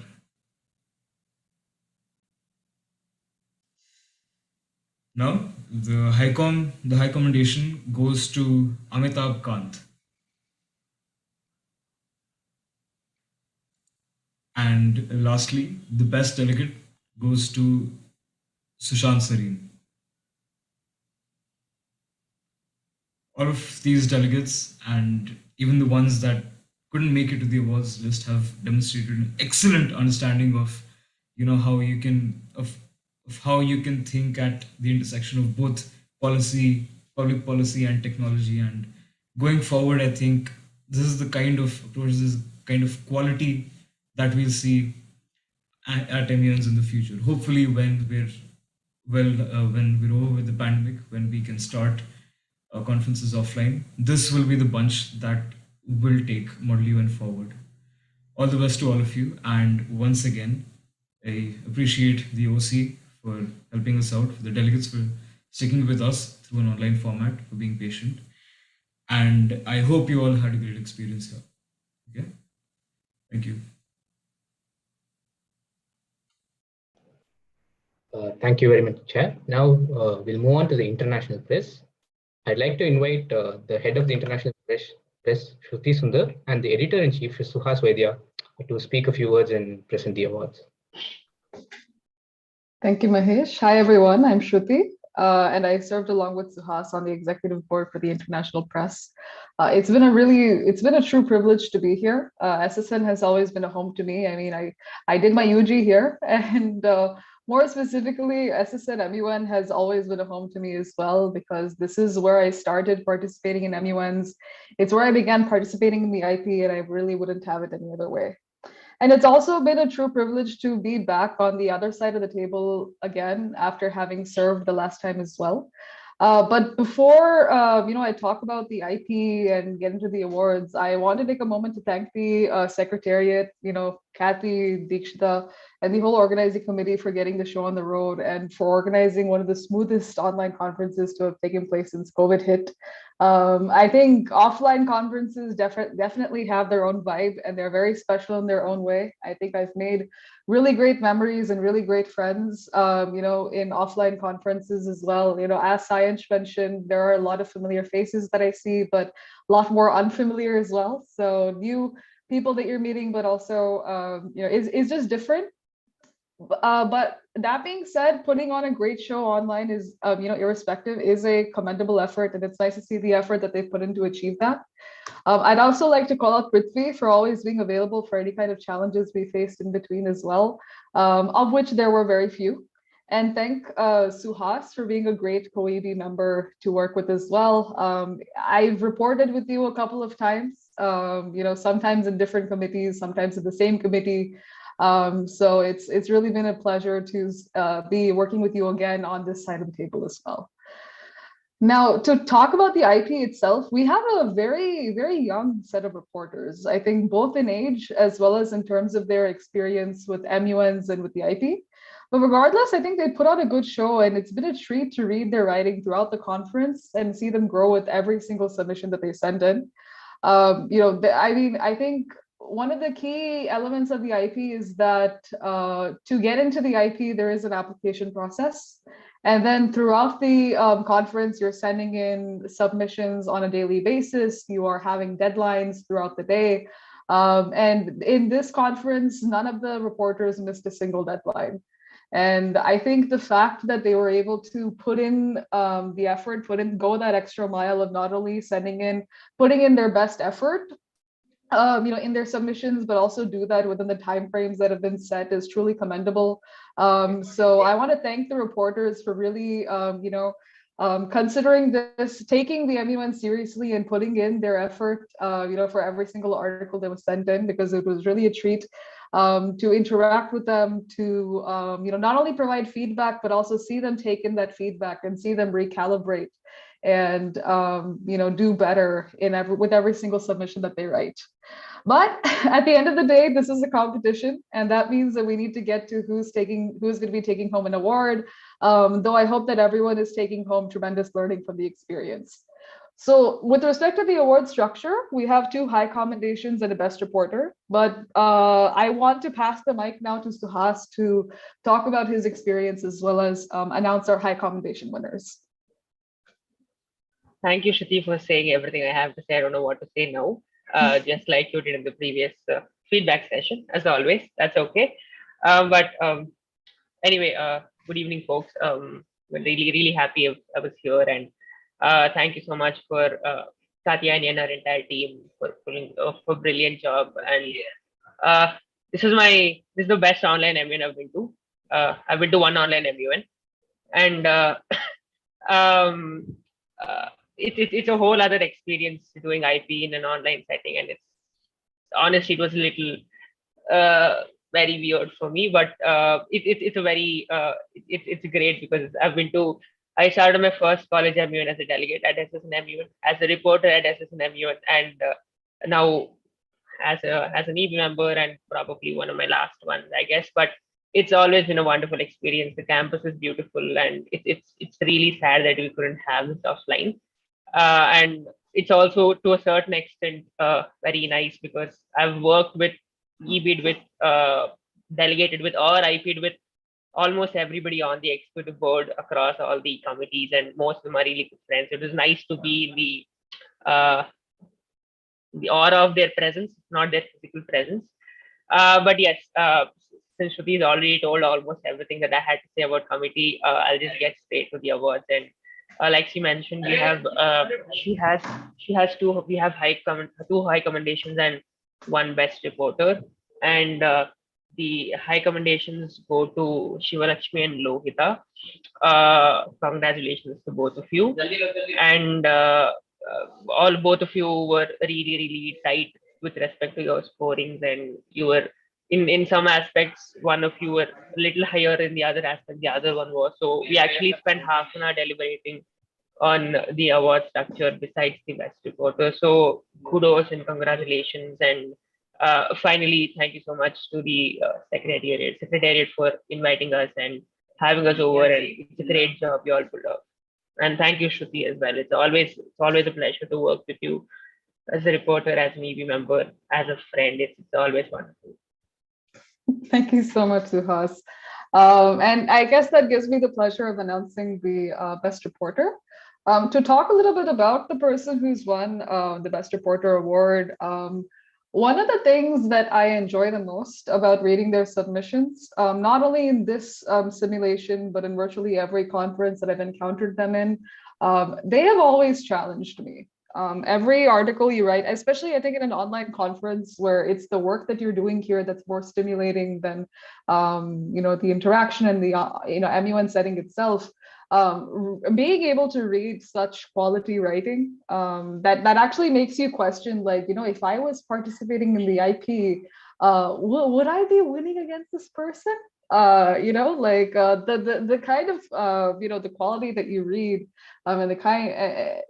Now, the high commendation goes to Amitabh Kant. And lastly, the best delegate goes to Sushant Sareen. All of these delegates and even the ones that couldn't make it to the awards list have demonstrated an excellent understanding of, how you can of how you can think at the intersection of both public policy and technology. And going forward, I think this is the kind of approach, this is the kind of quality that we'll see at MUNs in the future. Hopefully, when we're over with the pandemic, when we can start conferences offline, this will be the bunch that will take Model UN forward. All the best to all of you. And once again, I appreciate the OC for helping us out, for the delegates for sticking with us through an online format, for being patient. And I hope you all had a great experience here. Okay? Thank you. Thank you very much, Chair. Now we'll move on to the international press. I'd like to invite the head of the international press, Shruti Sundar, and the editor-in-chief, Suhas Vaidya, to speak a few words and present the awards. Thank you, Mahesh. Hi, everyone. I'm Shruti, and I served along with Suhas on the executive board for the international press. It's been a true privilege to be here. SSN has always been a home to me. I mean, I did my UG here, and more specifically, SSNMUN has always been a home to me as well, because this is where I started participating in MUNs. It's where I began participating in the IP, and I really wouldn't have it any other way. And it's also been a true privilege to be back on the other side of the table again after having served the last time as well. But before I talk about the IP and get into the awards, I want to take a moment to thank the Secretariat, Kathy, Dikshita, and the whole organizing committee for getting the show on the road and for organizing one of the smoothest online conferences to have taken place since COVID hit. I think offline conferences definitely have their own vibe, and they're very special in their own way. I think I've made really great memories and really great friends, in offline conferences as well. As Sayanch mentioned, there are a lot of familiar faces that I see, but a lot more unfamiliar as well. So new people that you're meeting, but also, is just different. But that being said, putting on a great show online is, irrespective, is a commendable effort, and it's nice to see the effort that they've put in to achieve that. I'd also like to call out Prithvi for always being available for any kind of challenges we faced in between as well, of which there were very few. And thank Suhas for being a great COEB member to work with as well. I've reported with you a couple of times, sometimes in different committees, sometimes in the same committee. So it's really been a pleasure to be working with you again on this side of the table as well. Now, to talk about the IP itself, we have a very, very young set of reporters, I think both in age as well as in terms of their experience with MUNs and with the IP. But regardless, I think they put on a good show, and it's been a treat to read their writing throughout the conference and see them grow with every single submission that they send in. I think one of the key elements of the IP is that to get into the IP, there is an application process. And then throughout the conference, you're sending in submissions on a daily basis. You are having deadlines throughout the day. And in this conference, none of the reporters missed a single deadline. And I think the fact that they were able to put in the effort, go that extra mile of not only putting in their best effort, in their submissions, but also do that within the timeframes that have been set is truly commendable. So I want to thank the reporters for really, considering this, taking the MUN seriously and putting in their effort, for every single article that was sent in, because it was really a treat to interact with them, to, not only provide feedback, but also see them take in that feedback and see them recalibrate and do better with every single submission that they write. But at the end of the day, this is a competition, and that means that we need to get to who's going to be taking home an award. Though I hope that everyone is taking home tremendous learning from the experience. So with respect to the award structure, we have 2 high commendations and a best reporter, but I want to pass the mic now to Suhas to talk about his experience as well as announce our high commendation winners. Thank you, Shruti, for saying everything I have to say. I don't know what to say now, just like you did in the previous feedback session, as always. That's okay. Anyway, good evening, folks. We're really, really happy I was here, and thank you so much for Katyayani and our entire team for pulling off a brilliant job. And this is the best online MUN I've been to. I've been to one online MUN, and it's a whole other experience doing IP in an online setting, and honestly, it was a little very weird for me, but it's great because I started my first college MUN as a delegate at SSNMUN, as a reporter at SSNMUN, and now as an EB member, and probably one of my last ones, I guess. But it's always been a wonderful experience. The campus is beautiful, and it's really sad that we couldn't have this offline. And it's also to a certain extent very nice because I've worked with, EB'd with, delegated with, or IP'd with almost everybody on the executive board across all the committees, and most of them are really good friends. It was nice to be in the aura of their presence, not their physical presence. But yes, since Shruti has already told almost everything that I had to say about committee, I'll just get straight to the awards. And like she mentioned, we have we have 2 high commendations and 1 best reporter, and the high commendations go to Shivalakshmi and Lohita. Congratulations to both of you, and both of you were really, really tight with respect to your scorings, and you were in some aspects, one of you were a little higher in the other aspect, the other one was. So we actually spent half an hour deliberating on the award structure besides the best reporter. So kudos and congratulations. And finally, thank you so much to the secretariat for inviting us and having us over. And it's a great job you all pulled off. And thank you, Shruti, as well. It's always a pleasure to work with you as a reporter, as an EB member, as a friend. It's always wonderful. Thank you so much, Suhas. And I guess that gives me the pleasure of announcing the best reporter. To talk a little bit about the person who's won the Best Reporter Award, one of the things that I enjoy the most about reading their submissions, not only in this simulation, but in virtually every conference that I've encountered them in, they have always challenged me. Every article you write, especially I think in an online conference where it's the work that you're doing here that's more stimulating than the interaction and the MUN setting itself. Being able to read such quality writing that actually makes you question, like, if I was participating in the IP, would I be winning against this person? The kind of the quality that you read, and the kind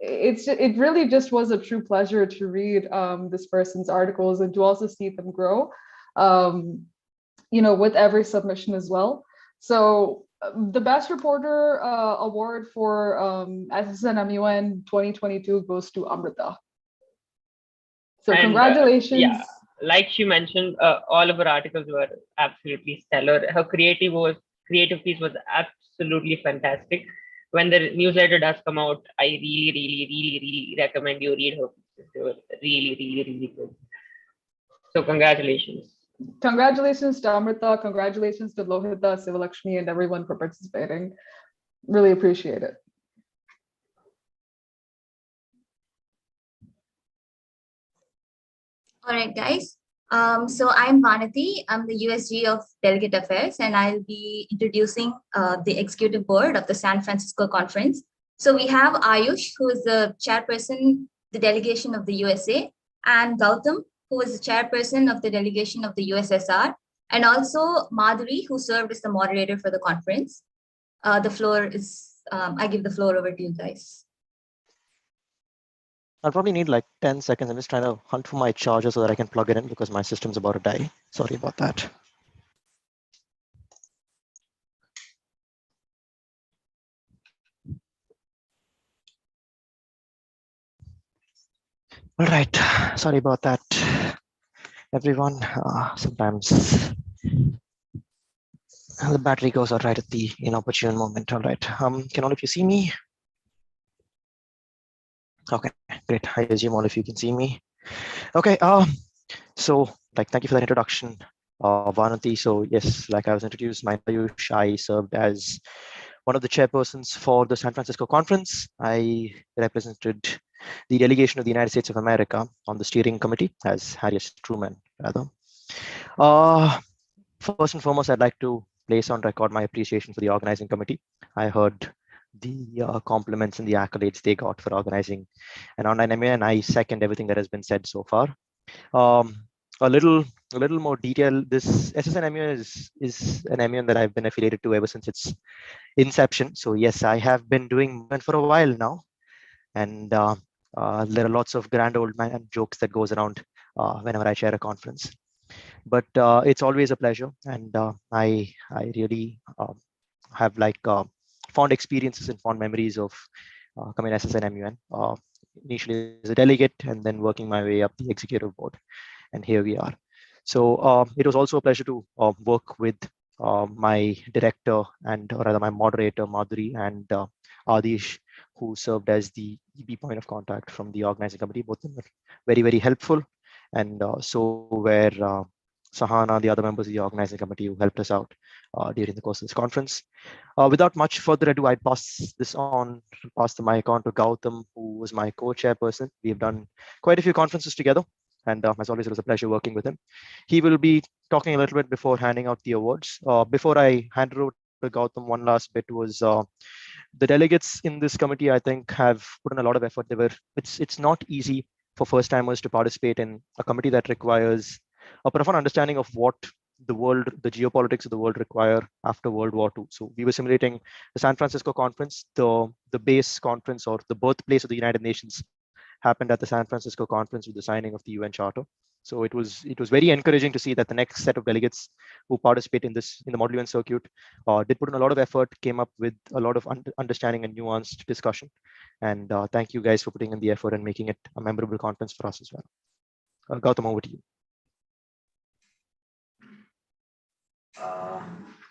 it really just was a true pleasure to read this person's articles and to also see them grow, with every submission as well. So the best reporter award for SSNMUN 2022 goes to Amrita. So congratulations. Yeah, like she mentioned, all of her articles were absolutely stellar. Her creative piece was absolutely fantastic. When the newsletter does come out, I really, really, really, really recommend you read her pieces. They were really, really, really good. So congratulations. Congratulations to Amrita. Congratulations to Lohita, Sivalakshmi, and everyone for participating. Really appreciate it. All right, guys. So I'm Vanati. I'm the USG of Delegate Affairs, and I'll be introducing the executive board of the San Francisco conference. So we have Ayush, who is the chairperson, the delegation of the USA, and Gautam, who is the chairperson of the delegation of the USSR, and also Madhuri, who served as the moderator for the conference. The floor is, I give the floor over to you guys. I'll probably need like 10 seconds. I'm just trying to hunt for my charger so that I can plug it in because my system's about to die. Sorry about that. All right, sorry about that, everyone. Sometimes the battery goes out right at the inopportune moment. All right, can all of you see me? Okay, great. I assume all of you can see me. Okay, so thank you for that introduction, Vanati. So yes, like I was introduced, my name is Ayush. I served as one of the chairpersons for the San Francisco conference. I represented the delegation of the United States of America on the steering committee as Harriet Truman, rather. First and foremost, I'd like to place on record my appreciation for the organizing committee. I heard the compliments and the accolades they got for organizing an online MUN, and I second everything that has been said so far. A little more detail. This SSNMUN is an MUN that I've been affiliated to ever since its inception. So yes, I have been doing MUN for a while now, and there are lots of grand old man jokes that goes around whenever I chair a conference. But it's always a pleasure, and I really have fond experiences and fond memories of coming as an MUN. Initially as a delegate, and then working my way up the executive board, and here we are. So it was also a pleasure to work with my director, and or rather my moderator Madhuri, and Adish, who served as the EB point of contact from the organizing committee. Both of them were very, very helpful, and so were Sahana, the other members of the organizing committee who helped us out during the course of this conference. Without much further ado, I pass the mic on to Gautam, who was my co-chairperson. We've done quite a few conferences together, and as always, it was a pleasure working with him. He will be talking a little bit before handing out the awards. Before I hand it over to Gautam, one last bit was the delegates in this committee, I think, have put in a lot of effort. It's not easy for first-timers to participate in a committee that requires a profound understanding of what the geopolitics of the world require after World War II. So we were simulating the San Francisco conference. The base conference, or the birthplace of the United Nations, happened at the San Francisco conference with the signing of the UN Charter. So it was very encouraging to see that the next set of delegates who participate in the Model UN circuit did put in a lot of effort, came up with a lot of understanding and nuanced discussion. And thank you guys for putting in the effort and making it a memorable conference for us as well. Gautam, over to you.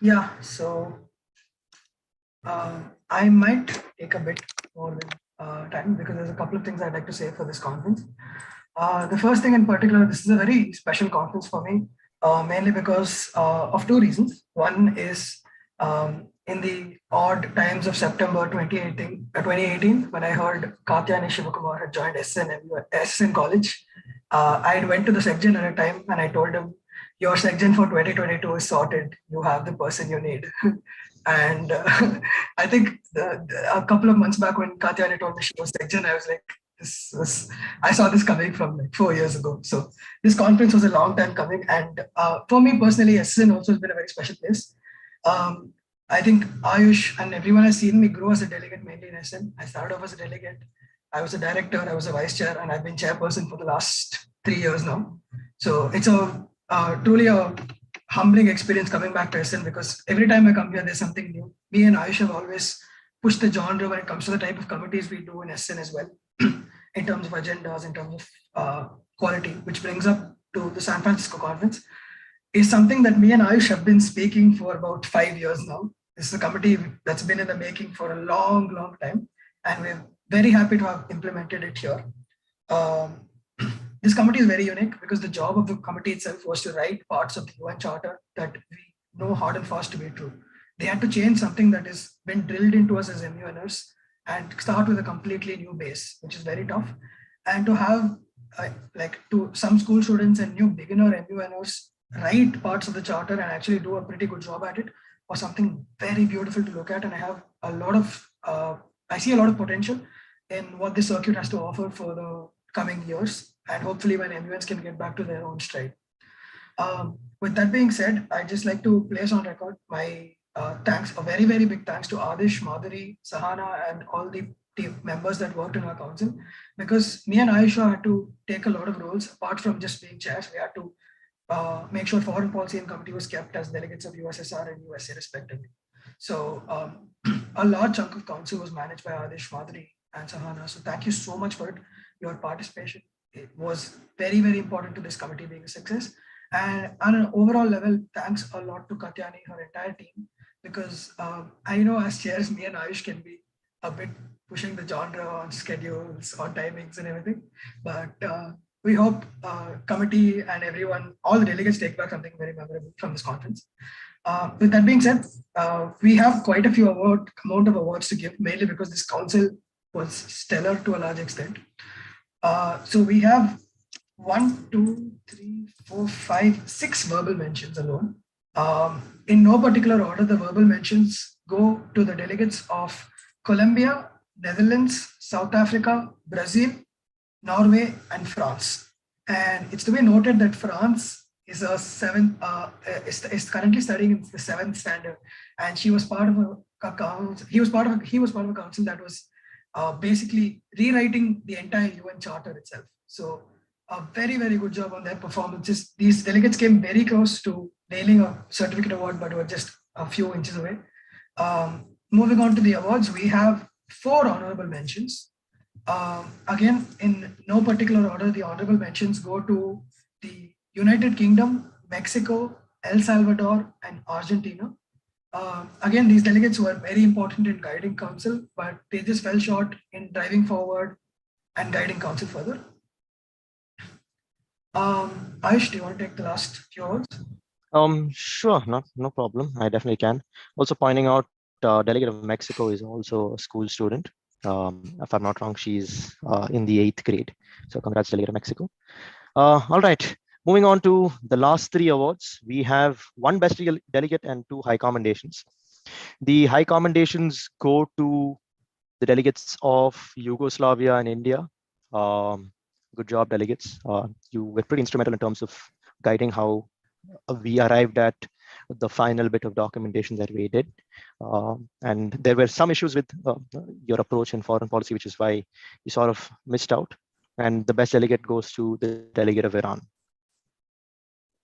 Yeah, so I might take a bit more time because there's a couple of things I'd like to say for this conference. The first thing in particular, this is a very special conference for me, mainly because of two reasons. One is in the odd times of September 2018, when I heard Katya and Shivakumar had joined SSN College, I went to the SecGen at a time and I told him, your SecGen for 2022 is sorted. You have the person you need. And I think a couple of months back when Katya told me she was SecGen, I was like, I saw this coming from like 4 years ago. So this conference was a long time coming. And for me personally, SSN also has been a very special place. I think Ayush and everyone has seen me grow as a delegate mainly in SN. I started off as a delegate. I was a director, I was a vice chair, and I've been chairperson for the last 3 years now. So it's a truly a humbling experience coming back to SN, because every time I come here, there's something new. Me and Ayush have always pushed the genre when it comes to the type of committees we do in SN as well, in terms of agendas, in terms of quality, which brings up to the San Francisco conference, is something that me and Ayush have been speaking for about 5 years now. This is a committee that's been in the making for a long, long time, and we're very happy to have implemented it here. This committee is very unique because the job of the committee itself was to write parts of the UN Charter that we know hard and fast to be true. They had to change something that has been drilled into us as MUNers and start with a completely new base, which is very tough. And to have to some school students and new beginner MUNers write parts of the charter and actually do a pretty good job at it was something very beautiful to look at. And I have a lot of, I see a lot of potential in what this circuit has to offer for the coming years. And hopefully when MUNs can get back to their own stride. With that being said, I'd just like to place on record my thanks, a very, very big thanks to Adish, Madhuri, Sahana, and all the team members that worked in our council, because me and Aisha had to take a lot of roles apart from just being chairs. We had to make sure foreign policy and committee was kept as delegates of USSR and USA respectively. So a large chunk of council was managed by Adish, Madhuri, and Sahana. So thank you so much for it, your participation. It was very, very important to this committee being a success. And on an overall level, thanks a lot to Katyani, her entire team, because I know as chairs, me and Ayush can be a bit pushing the genre on schedules, on timings and everything. But we hope committee and everyone, all the delegates take back something very memorable from this conference. With that being said, we have quite a few amount of awards to give, mainly because this council was stellar to a large extent. So we have 1, 2, 3, 4, 5, 6 verbal mentions alone. In no particular order, the verbal mentions go to the delegates of Colombia, Netherlands, South Africa, Brazil, Norway, and France. And it's to be noted that France is a is currently studying in the 7th standard, and she was part of a council. He was part of a council that was basically rewriting the entire UN Charter itself. So a very, very good job on their performances. These delegates came very close to nailing a certificate award, but were just a few inches away. Moving on to the awards, we have 4 honorable mentions. Again, in no particular order, the honorable mentions go to the United Kingdom, Mexico, El Salvador, and Argentina. Again, these delegates were very important in guiding council, but they just fell short in driving forward and guiding council further. Ayush, do you want to take the last few words? Sure, no problem. I definitely can. Also pointing out, delegate of Mexico is also a school student. If I'm not wrong, she's in the 8th grade. So congrats, delegate of Mexico. All right, moving on to the last 3 awards. We have 1 best delegate and 2 high commendations. The high commendations go to the delegates of Yugoslavia and India. Good job, delegates. You were pretty instrumental in terms of guiding how we arrived at the final bit of documentation that we did. And there were some issues with your approach in foreign policy, which is why you sort of missed out. And the best delegate goes to the delegate of Iran.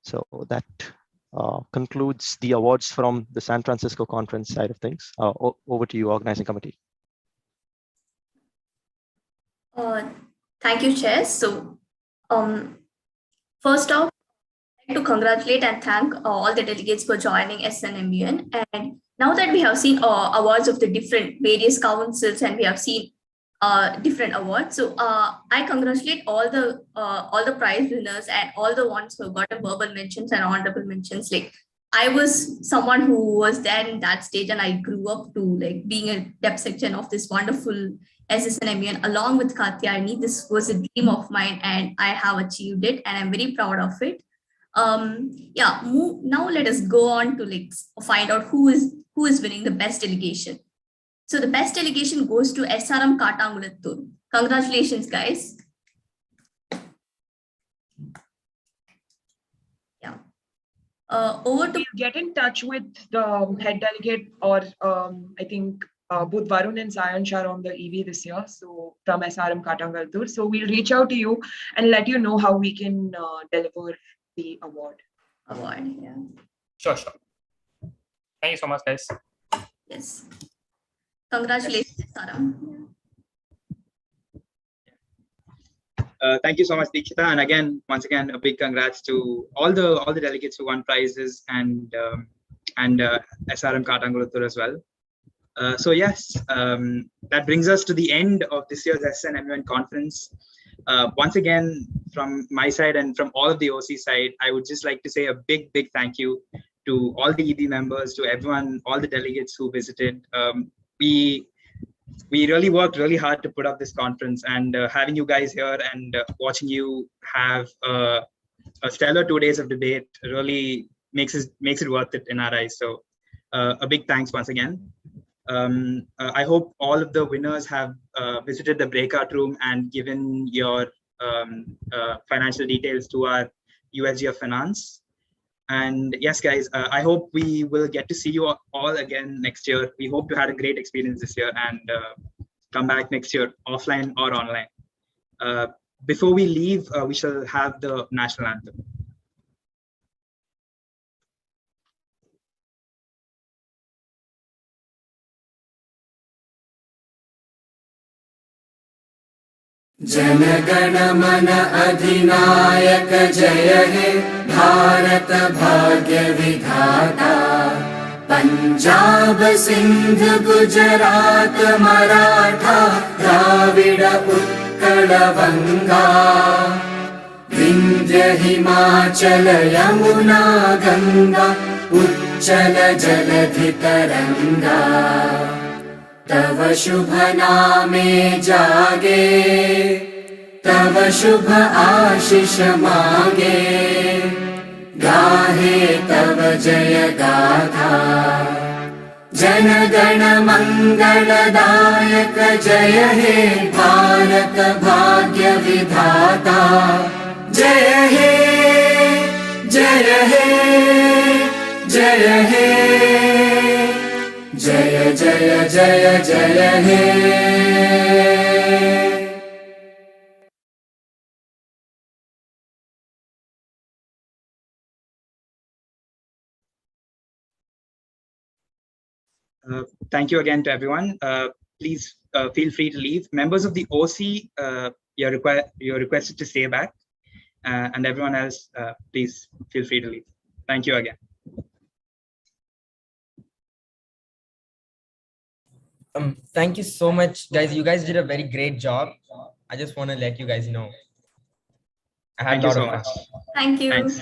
So that concludes the awards from the San Francisco conference side of things. Over to you, organizing committee. Thank you, Chair. So first off, I'd like to congratulate and thank all the delegates for joining SSNMUN. And now that we have seen awards of the different various councils and we have seen different awards, so I congratulate all the prize winners and all the ones who got a verbal mentions and honorable mentions. Like, I was someone who was there in that stage, and I grew up to like being a depth section of this wonderful SSNMUN along with Katyani. This was a dream of mine, and I have achieved it, and I'm very proud of it. Now let us go on to like find out who is winning the best delegation. So the best delegation goes to SRM Katangulattur. Congratulations, guys. Yeah. Over to we'll get in touch with the head delegate, or I think both Varun and Sayansh are on the EV this year, so from SRM Katangaltur. So we'll reach out to you and let you know how we can deliver the award. Yeah. Sure. Thank you so much, guys. Yes. Congratulations, Saram. Thank you so much, Deekshita, and again, once again, a big congrats to all the delegates who won prizes and SRM Katangaltur as well. So yes, that brings us to the end of this year's SSNMUN conference. Once again, from my side and from all of the OC side, I would just like to say a big thank you to all the EB members, to everyone, all the delegates who visited. We really worked really hard to put up this conference, and having you guys here and watching you have a stellar 2 days of debate really makes it worth it in our eyes. So a big thanks once again. I hope all of the winners have visited the breakout room and given your financial details to our USG of Finance. And yes, guys, I hope we will get to see you all again next year. We hope you had a great experience this year and come back next year, offline or online. Before we leave, we shall have the national anthem. जनगण मन अधिनायक जय हे भारत भाग्य विधाता पंजाब सिंध गुजरात मराठा द्राविड उत्कल बंगा विंध्य हिमाचल यमुना गंगा उच्चल जलधि तरंगा तव शुभ नामे जागे तव शुभ आशीष मांगे गाहे तव जय गाथा जन गण मंगलदायक जय हे भारत भाग्य विधाता जय हे जय हे जय हे जय जय जय जय हे Thank you again to everyone. Please feel free to leave. Members of the OC, you're requested to stay back, and everyone else, please feel free to leave. Thank you again. Thank you so much, guys. You guys did a very great job. I just want to let you guys know. I had a lot of fun. Thank you. Thanks.